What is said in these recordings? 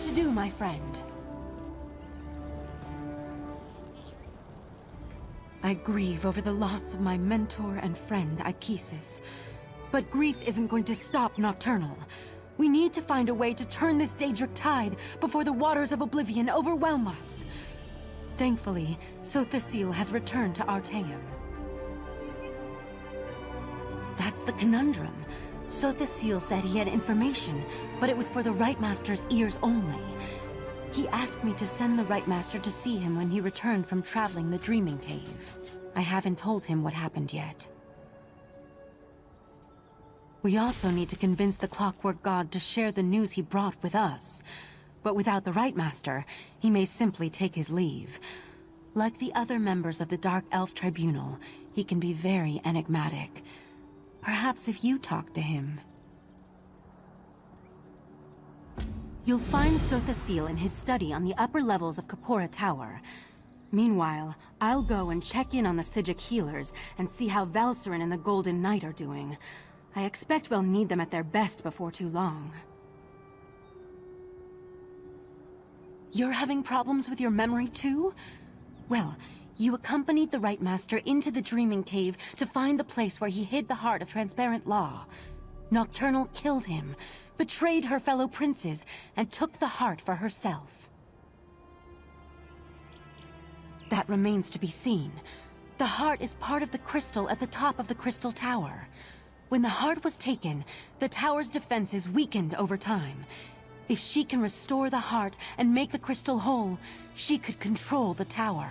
to do, my friend? I grieve over the loss of my mentor and friend, Aikisis. But grief isn't going to stop Nocturnal. We need to find a way to turn this Daedric tide before the waters of oblivion overwhelm us. Thankfully, Sothasil has returned to Artaeum. That's the conundrum. Sothasil said he had information, but it was for the Rightmaster's ears only. He asked me to send the Rightmaster to see him when he returned from traveling the Dreaming Cave. I haven't told him what happened yet. We also need to convince the Clockwork God to share the news he brought with us. But without the Rightmaster, he may simply take his leave. Like the other members of the Dark Elf Tribunal, he can be very enigmatic. Perhaps if you talk to him. You'll find Sothasil in his study on the upper levels of Kapora Tower. Meanwhile, I'll go and check in on the Psijic healers and see how Valcerin and the Golden Knight are doing. I expect we'll need them at their best before too long. You're having problems with your memory too? Well, you accompanied the Rightmaster into the Dreaming Cave to find the place where he hid the heart of Transparent Law. Nocturnal killed him, betrayed her fellow princes, and took the heart for herself. That remains to be seen. The heart is part of the crystal at the top of the Crystal Tower. When the heart was taken, the tower's defenses weakened over time. If she can restore the heart and make the crystal whole, she could control the tower.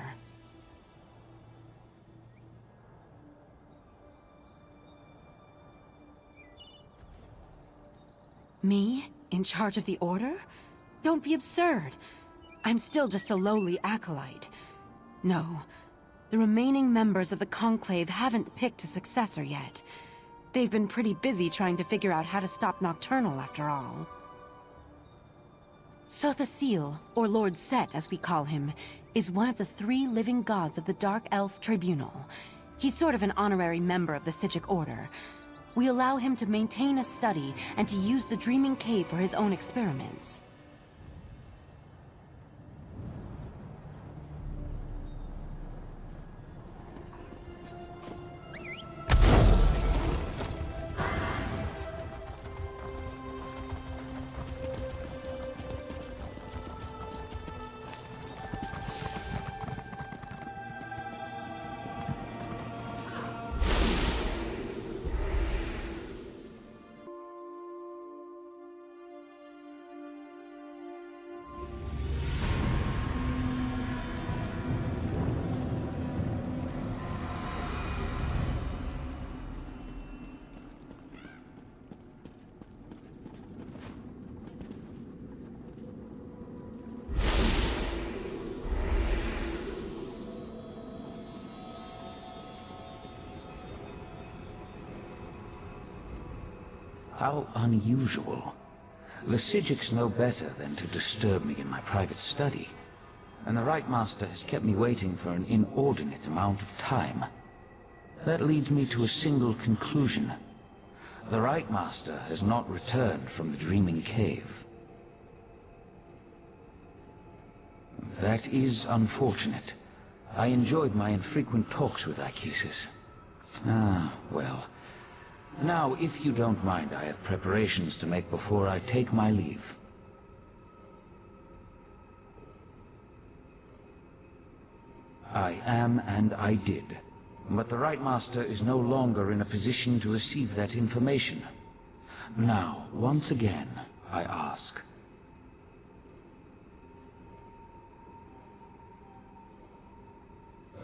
Me? In charge of the Order? Don't be absurd. I'm still just a lowly acolyte. No, the remaining members of the Conclave haven't picked a successor yet. They've been pretty busy trying to figure out how to stop Nocturnal after all. Sothasil, or Lord Set as we call him, is one of the 3 living gods of the Dark Elf Tribunal. He's sort of an honorary member of the Psijic Order. We allow him to maintain a study and to use the Dreaming Cave for his own experiments. How unusual. The Psijics know better than to disturb me in my private study, and the Rightmaster has kept me waiting for an inordinate amount of time. That leads me to a single conclusion. The Rightmaster has not returned from the Dreaming Cave. That is unfortunate. I enjoyed my infrequent talks with Aikisis. Ah, well. Now, if you don't mind, I have preparations to make before I take my leave. I am and I did. But the Rightmaster is no longer in a position to receive that information. Now, once again, I ask.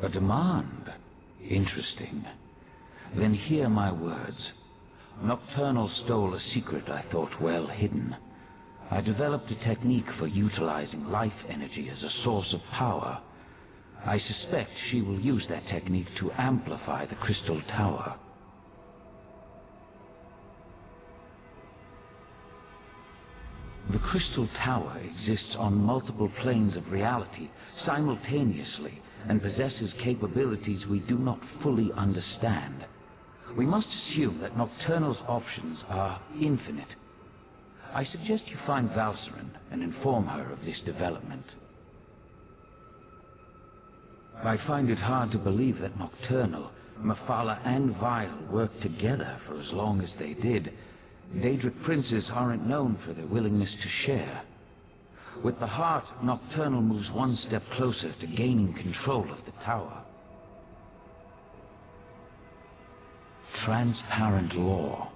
A demand? Interesting. Then hear my words. Nocturnal stole a secret I thought well hidden. I developed a technique for utilizing life energy as a source of power. I suspect she will use that technique to amplify the Crystal Tower. The Crystal Tower exists on multiple planes of reality simultaneously and possesses capabilities we do not fully understand. We must assume that Nocturnal's options are infinite. I suggest you find Valseren and inform her of this development. I find it hard to believe that Nocturnal, Mephala and Vile worked together for as long as they did. Daedric princes aren't known for their willingness to share. With the heart, Nocturnal moves one step closer to gaining control of the tower. Transparent law.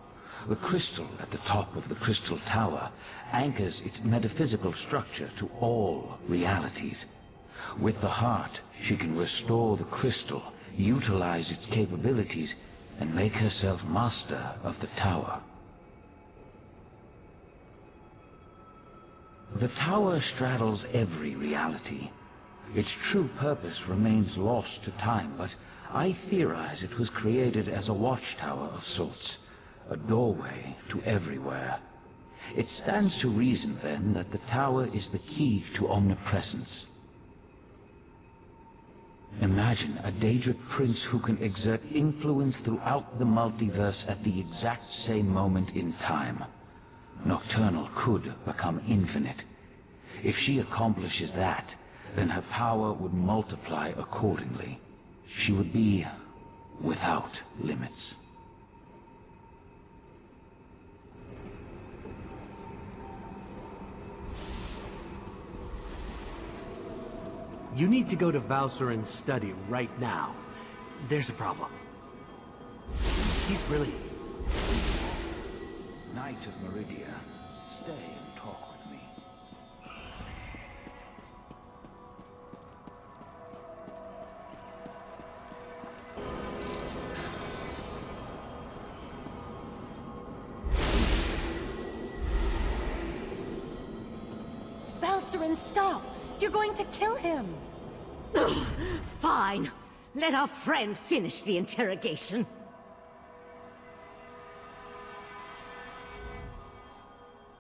The crystal at the top of the crystal tower anchors its metaphysical structure to all realities. With the heart, she can restore the crystal, utilize its capabilities, and make herself master of the tower. The tower straddles every reality. Its true purpose remains lost to time, but I theorize it was created as a watchtower of sorts, a doorway to everywhere. It stands to reason, then, that the tower is the key to omnipresence. Imagine a Daedric prince who can exert influence throughout the multiverse at the exact same moment in time. Nocturnal could become infinite. If she accomplishes that, then her power would multiply accordingly. She would be without limits. You need to go to Valseren's study right now. There's a problem. He's really... Knight of Meridia, stay and talk with me. Valseren, stop! You're going to kill him! Ugh, fine. Let our friend finish the interrogation.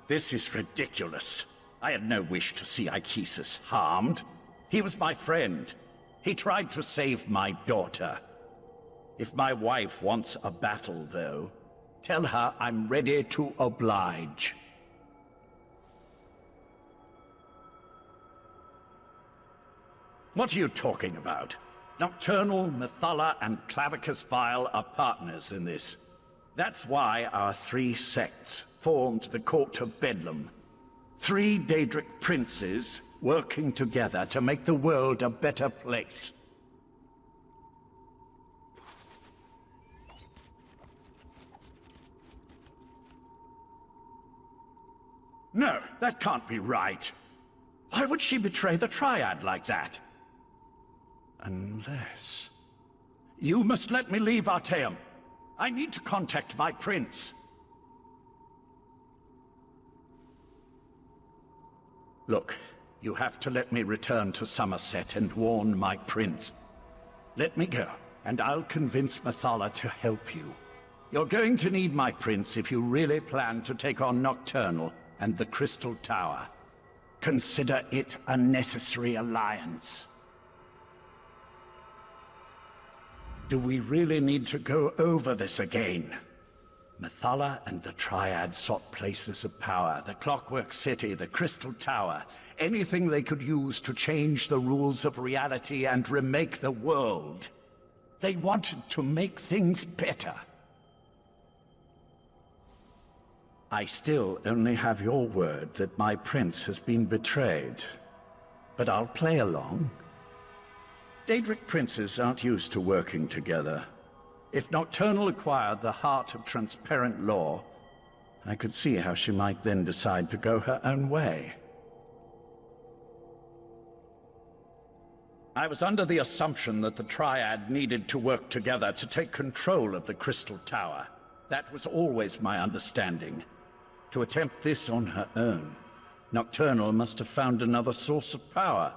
This is ridiculous. I had no wish to see Ichesus harmed. He was my friend. He tried to save my daughter. If my wife wants a battle, though, tell her I'm ready to oblige. What are you talking about? Nocturnal, Mephala, and Clavicus Vile are partners in this. That's why our three sects formed the Court of Bedlam. 3 Daedric princes working together to make the world a better place. No, that can't be right. Why would she betray the Triad like that? Unless... You must let me leave Artaeum. I need to contact my prince. Look, you have to let me return to Summerset and warn my prince. Let me go, and I'll convince Mephala to help you. You're going to need my prince if you really plan to take on Nocturnal and the Crystal Tower. Consider it a necessary alliance. Do we really need to go over this again? Mephala and the Triad sought places of power, the Clockwork City, the Crystal Tower, anything they could use to change the rules of reality and remake the world. They wanted to make things better. I still only have your word that my prince has been betrayed, but I'll play along. Daedric princes aren't used to working together. If Nocturnal acquired the heart of transparent law, I could see how she might then decide to go her own way. I was under the assumption that the Triad needed to work together to take control of the Crystal Tower. That was always my understanding. To attempt this on her own, Nocturnal must have found another source of power.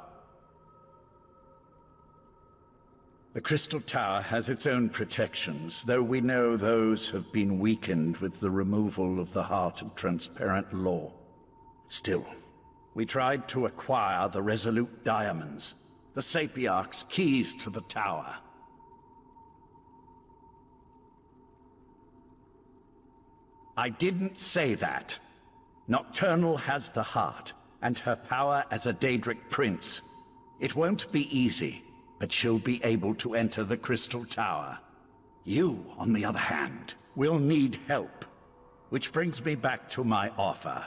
The Crystal Tower has its own protections, though we know those have been weakened with the removal of the heart of transparent law. Still, we tried to acquire the Resolute Diamonds, the Sapiarch's keys to the tower. I didn't say that. Nocturnal has the heart, and her power as a Daedric prince. It won't be easy, but she'll be able to enter the Crystal Tower. You, on the other hand, will need help. Which brings me back to my offer.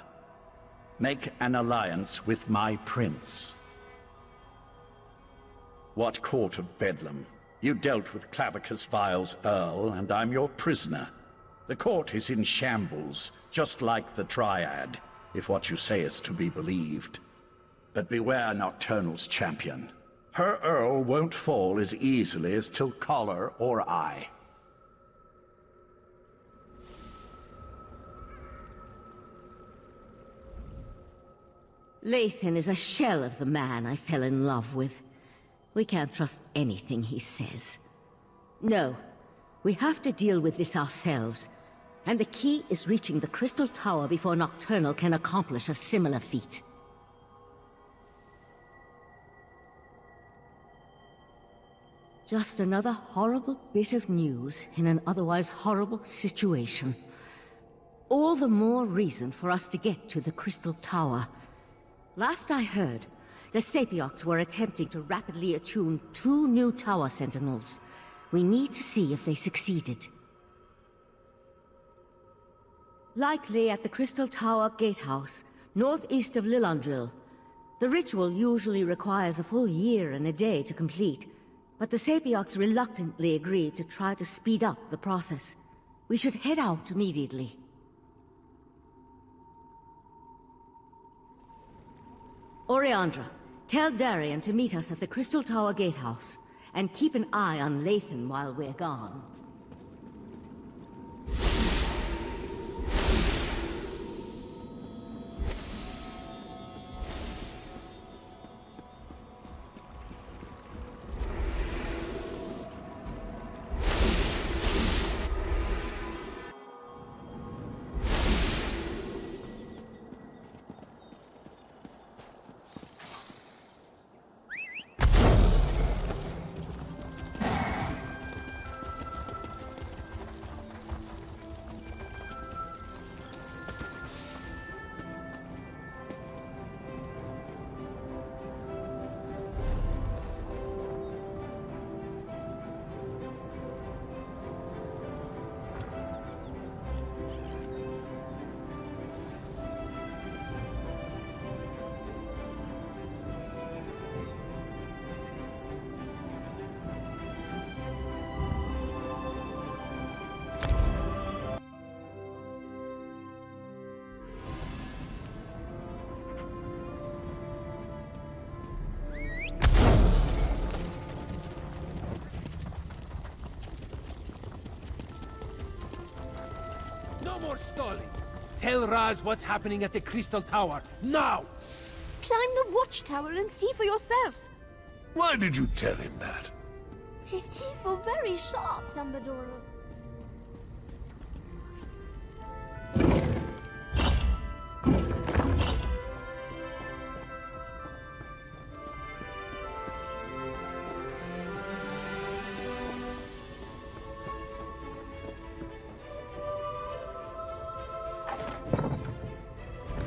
Make an alliance with my prince. What court of Bedlam? You dealt with Clavicus Vile's Earl, and I'm your prisoner. The court is in shambles, just like the Triad, if what you say is to be believed. But beware Nocturnal's champion. Her Earl won't fall as easily as Tilcollar or I. Lathan is a shell of the man I fell in love with. We can't trust anything he says. No, we have to deal with this ourselves. And the key is reaching the Crystal Tower before Nocturnal can accomplish a similar feat. Just another horrible bit of news in an otherwise horrible situation. All the more reason for us to get to the Crystal Tower. Last I heard, the Sapiocs were attempting to rapidly attune 2 new tower sentinels. We need to see if they succeeded. Likely at the Crystal Tower Gatehouse, northeast of Lillandril. The ritual usually requires a full year and a day to complete, but the Sapiocs reluctantly agreed to try to speed up the process. We should head out immediately. Oriandra, tell Darian to meet us at the Crystal Tower Gatehouse, and keep an eye on Lathan while we're gone. No more stalling! Tell Raz what's happening at the Crystal Tower, now! Climb the watchtower and see for yourself. Why did you tell him that? His teeth were very sharp, Dumbledore.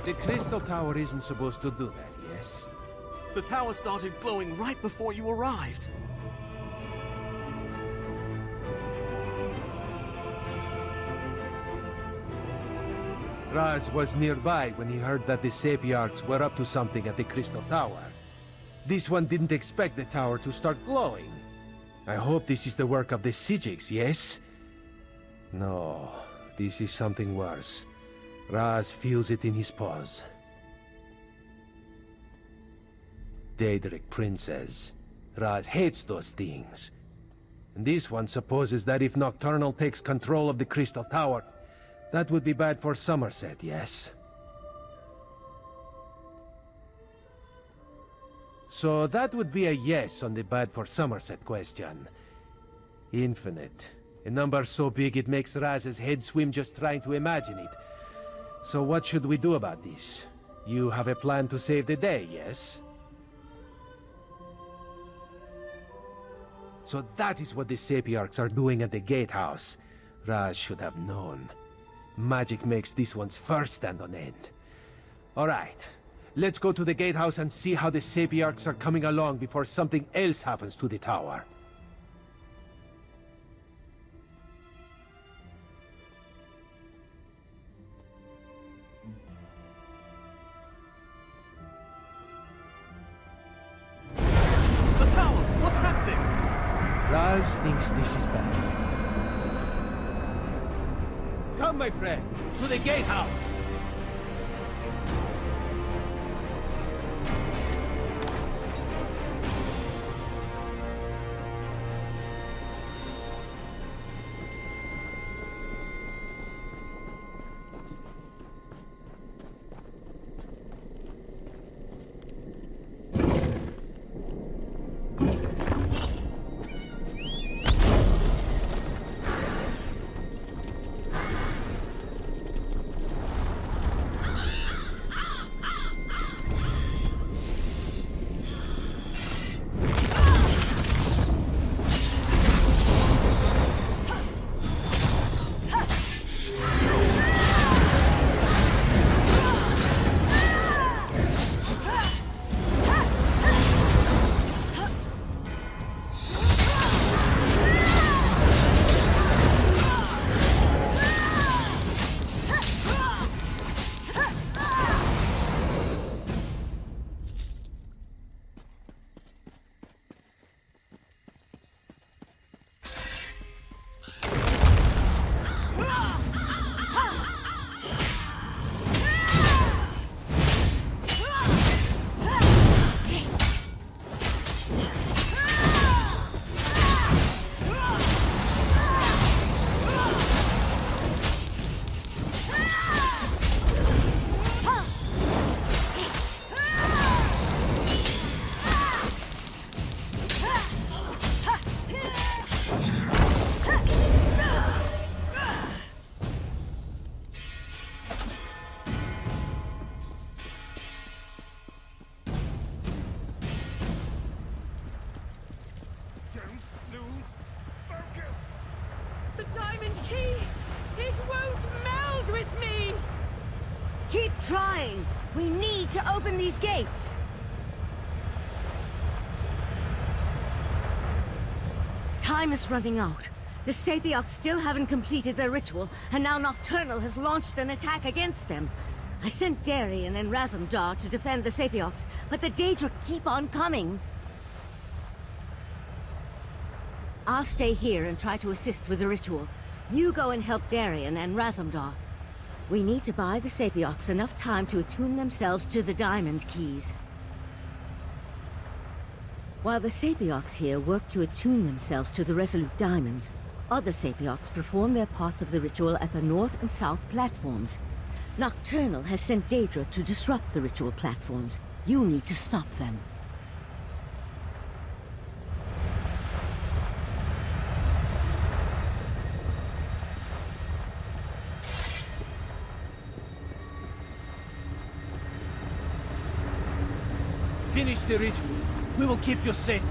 The Crystal Tower isn't supposed to do that, yes? The tower started glowing right before you arrived. Raz was nearby when he heard that the Sapiarchs were up to something at the Crystal Tower. This one didn't expect the tower to start glowing. I hope this is the work of the Psijics, yes? No, this is something worse. Raz feels it in his paws. Daedric princes. Raz hates those things. And this one supposes that if Nocturnal takes control of the Crystal Tower, that would be bad for Summerset, yes? So that would be a yes on the bad for Summerset question. Infinite. A number so big it makes Raz's head swim just trying to imagine it. So what should we do about this? You have a plan to save the day, yes? So that is what the Sapiarchs are doing at the Gatehouse. Raz should have known. Magic makes this one's first stand on end. Alright. Let's go to the gatehouse and see how the Sapiarchs are coming along before something else happens to the tower. The tower! What's happening? Raz thinks this is bad. Come, my friend, to the gatehouse! Trying! We need to open these gates! Time is running out. The Sapiarchs still haven't completed their ritual, and now Nocturnal has launched an attack against them. I sent Darien and Razumdar to defend the Sapiarchs, but the Daedric keep on coming. I'll stay here and try to assist with the ritual. You go and help Darien and Razumdar. We need to buy the Sapiarchs enough time to attune themselves to the Diamond Keys. While the Sapiarchs here work to attune themselves to the Resolute Diamonds, other Sapiarchs perform their parts of the ritual at the north and south platforms. Nocturnal has sent Daedric to disrupt the ritual platforms. You need to stop them. Finish the ritual. We will keep you safe.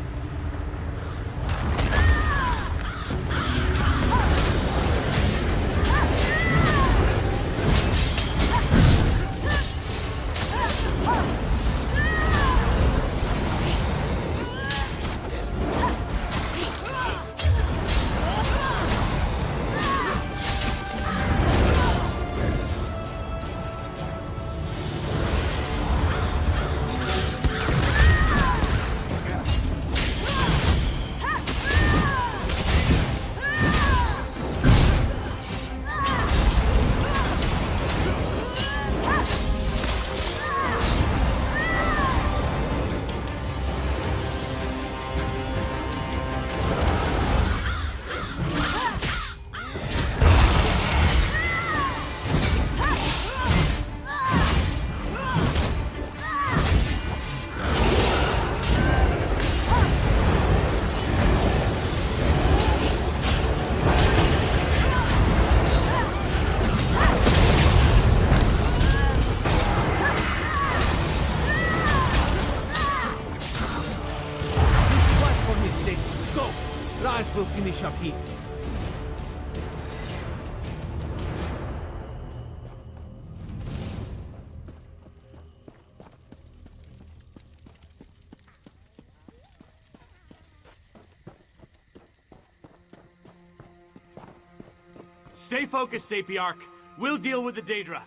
We'll finish up here. Stay focused, Sapiarch. We'll deal with the Daedra.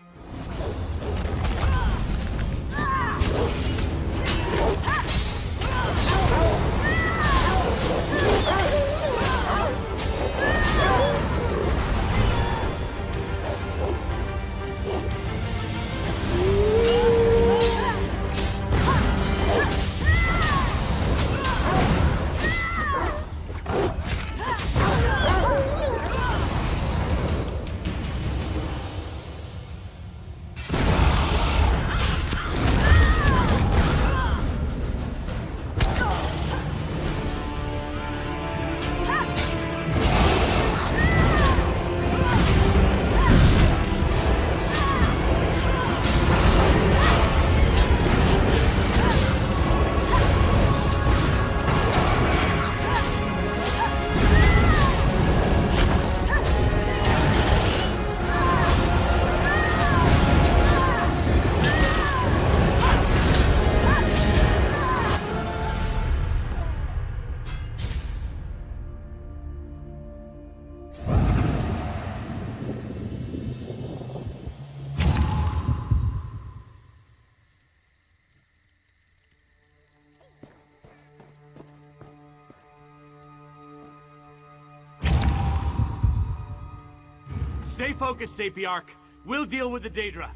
Stay focused, Sapiarch. We'll deal with the Daedra.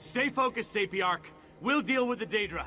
Stay focused, Sapiarch. We'll deal with the Daedra.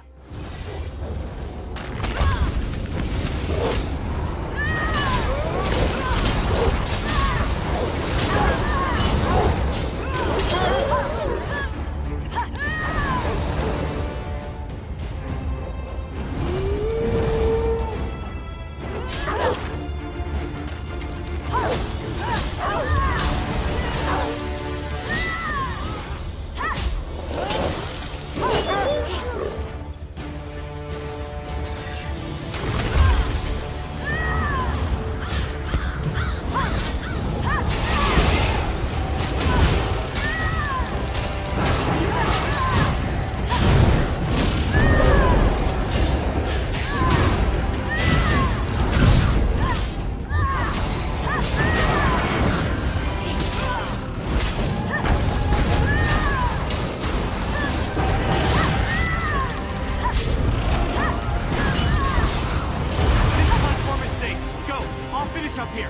Up here.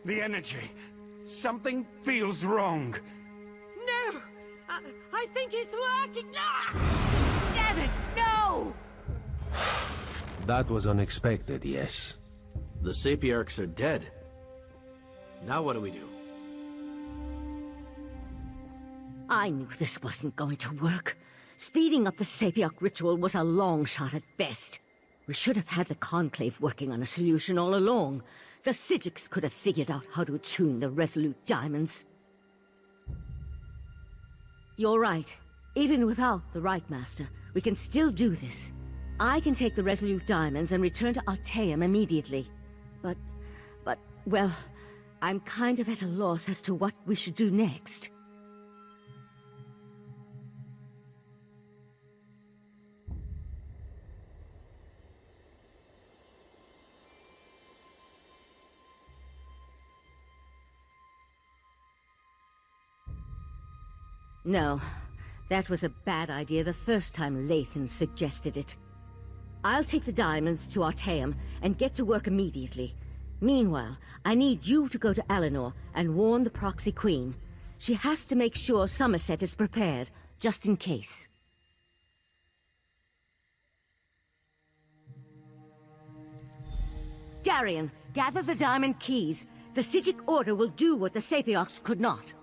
The energy. Something feels wrong. No! I think it's working! Ah! Damn it, no! That was unexpected, yes. The Sapiarchs are dead. Now what do we do? I knew this wasn't going to work. Speeding up the Sapiarch ritual was a long shot at best. We should have had the Conclave working on a solution all along. The Psijics could have figured out how to attune the Resolute Diamonds. You're right. Even without the Right Master, we can still do this. I can take the Resolute Diamonds and return to Artaeum immediately. But, well, I'm kind of at a loss as to what we should do next. No, that was a bad idea the first time Lathan suggested it. I'll take the diamonds to Artaeum and get to work immediately. Meanwhile, I need you to go to Eleanor and warn the Proxy Queen. She has to make sure Summerset is prepared, just in case. Darian, gather the diamond keys. The Psijic Order will do what the Sapiarchs could not.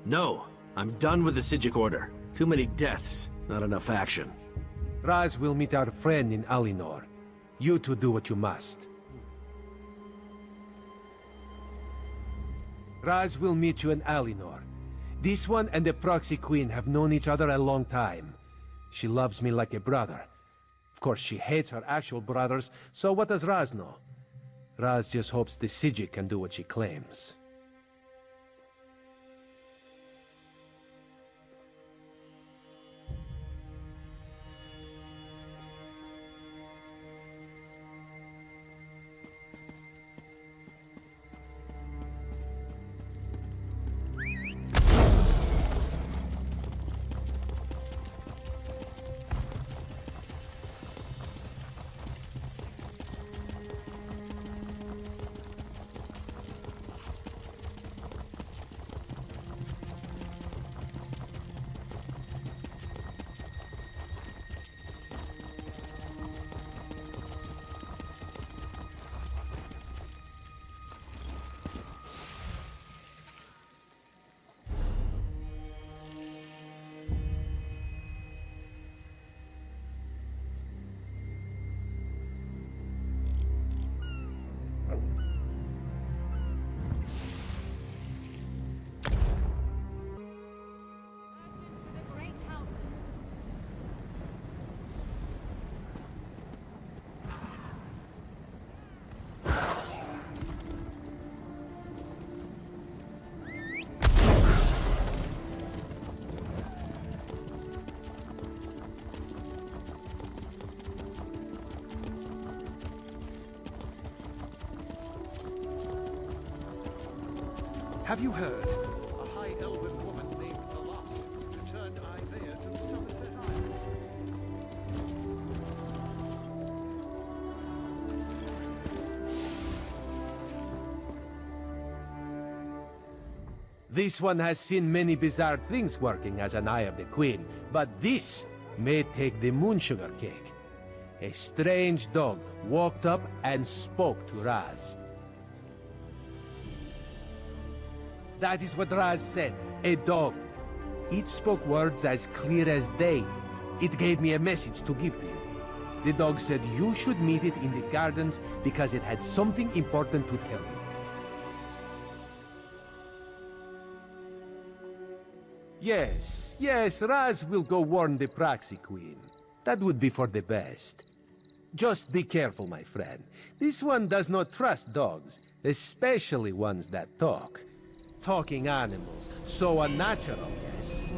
No, I'm done with the Psijic Order. Too many deaths, not enough action. Raz will meet our friend in Alinor. You two do what you must. Raz will meet you in Alinor. This one and the Proxy Queen have known each other a long time. She loves me like a brother. Of course, she hates her actual brothers, so what does Raz know? Raz just hopes the Psijic can do what she claims. Have you heard? A High Elven woman named Valhalla returned Ayrenn to Summerset Island. This one has seen many bizarre things working as an Eye of the Queen, but this may take the moonsugar cake. A strange dog walked up and spoke to Raz. That is what Raz said, a dog. It spoke words as clear as day. It gave me a message to give to you. The dog said you should meet it in the gardens because it had something important to tell you. Yes, Raz will go warn the Proxy Queen. That would be for the best. Just be careful, my friend. This one does not trust dogs, especially ones that talk. Talking animals, so unnatural, yes.